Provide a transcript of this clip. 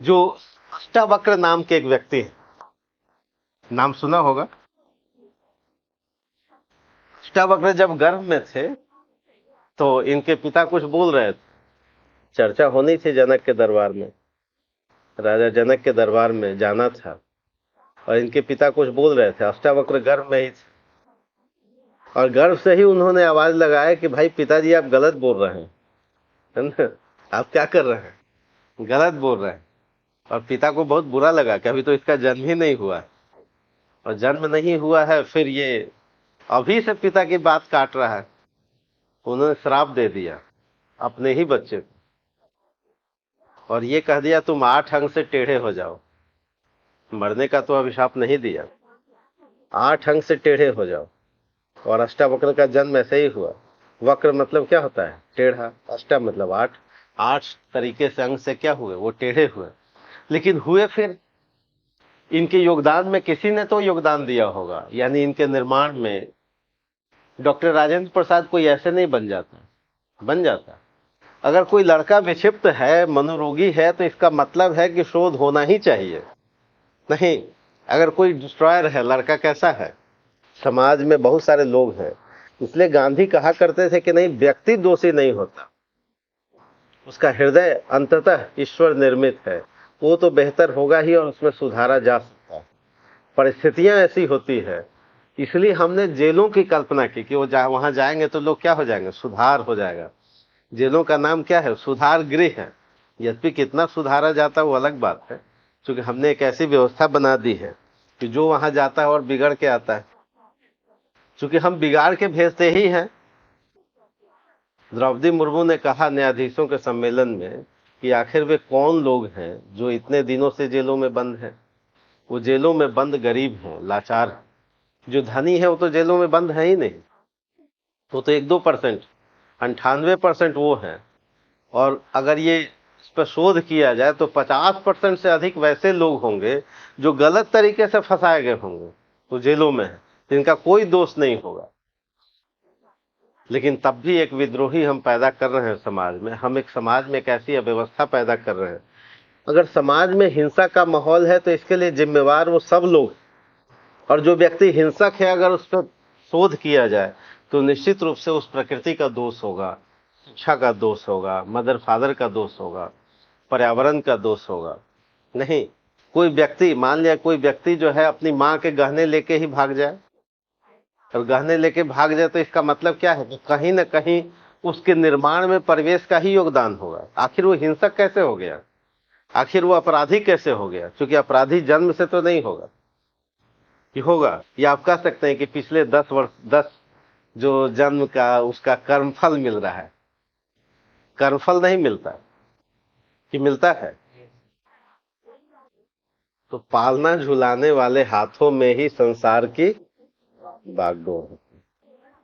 जो अष्टावक्र नाम के एक व्यक्ति हैं, नाम सुना होगा। अष्टावक्र जब गर्भ में थे तो इनके पिता कुछ बोल रहे थे, चर्चा होनी थी जनक के दरबार में, राजा जनक के दरबार में जाना था और इनके पिता कुछ बोल रहे थे। अष्टावक्र गर्भ में ही थे और गर्भ से ही उन्होंने आवाज लगाया कि भाई पिताजी आप गलत बोल रहे हैं, है ना, आप क्या कर रहे हैं, गलत बोल रहे हैं। और पिता को बहुत बुरा लगा कि अभी तो इसका जन्म ही नहीं हुआ है, और जन्म नहीं हुआ है फिर ये अभी से पिता की बात काट रहा है। उन्होंने श्राप दे दिया अपने ही बच्चे को और ये कह दिया तुम 8 अंग से टेढ़े हो जाओ। मरने का तो अभिशाप नहीं दिया, 8 अंग से टेढ़े हो जाओ। और अष्टावक्र का जन्म ऐसे ही हुआ। वक्र मतलब क्या होता है, टेढ़ा, अष्टा मतलब 8, 8 तरीके से अंग से क्या हुए, वो टेढ़े हुए। लेकिन हुए फिर इनके योगदान में किसी ने तो योगदान दिया होगा, यानी इनके निर्माण में। डॉक्टर राजेंद्र प्रसाद कोई ऐसे नहीं बन जाता, बन जाता। अगर कोई लड़का विक्षिप्त है, मनोरोगी है, तो इसका मतलब है कि शोध होना ही चाहिए। नहीं, अगर कोई डिस्ट्रॉयर है, लड़का कैसा है, समाज में बहुत सारे लोग हैं। इसलिए गांधी कहा करते थे कि नहीं, व्यक्ति दोषी नहीं होता, उसका हृदय अंततः ईश्वर निर्मित है, वो तो बेहतर होगा ही और उसमें सुधारा जा सकता है। परिस्थितियां ऐसी होती है, इसलिए हमने जेलों की कल्पना की कि वो वहां जाएंगे तो लोग क्या हो जाएंगे, सुधार हो जाएगा। जेलों का नाम क्या है, सुधार गृह है। यद्यपि कितना सुधारा जाता है वो अलग बात है, क्योंकि हमने एक ऐसी व्यवस्था बना दी है कि जो वहां जाता है और बिगड़ के आता है, क्योंकि हम बिगाड़ के भेजते ही हैं। द्रौपदी मुर्मू ने कहा न्यायाधीशों के सम्मेलन में कि आखिर वे कौन लोग हैं जो इतने दिनों से जेलों में बंद हैं। वो जेलों में बंद गरीब हैं, लाचार हैं। जो धनी है वो तो जेलों में बंद है ही नहीं, वो तो 1-2%, 98% वो हैं। और अगर ये इस पर शोध किया जाए तो 50% से अधिक वैसे लोग होंगे जो गलत तरीके से फंसाए गए होंगे, तो जेलों में है, जिनका कोई दोष नहीं होगा। लेकिन तब भी एक विद्रोही हम पैदा कर रहे हैं समाज में। हम एक समाज में एक ऐसी अव्यवस्था पैदा कर रहे हैं। अगर समाज में हिंसा का माहौल है तो इसके लिए जिम्मेवार वो सब लोग, और जो व्यक्ति हिंसक है अगर उस पर शोध किया जाए तो निश्चित रूप से उस प्रकृति का दोष होगा, शिक्षा का दोष होगा, मदर फादर का दोष होगा, पर्यावरण का दोष होगा। नहीं, कोई व्यक्ति, मान लिया कोई व्यक्ति जो है अपनी माँ के गहने लेके ही भाग जाए, और गहने लेके भाग जाए तो इसका मतलब क्या है कि कहीं ना कहीं उसके निर्माण में परिवेश का ही योगदान होगा। आखिर वो हिंसक कैसे हो गया, आखिर वो अपराधी कैसे हो गया, क्योंकि अपराधी जन्म से तो नहीं होगा कि होगा। या आप कह सकते हैं कि पिछले 10 वर्ष, 10 जो जन्म का उसका कर्मफल मिल रहा है। कर्मफल नहीं मिलता कि मिलता है, तो पालना झुलाने वाले हाथों में ही संसार की बागडोर है।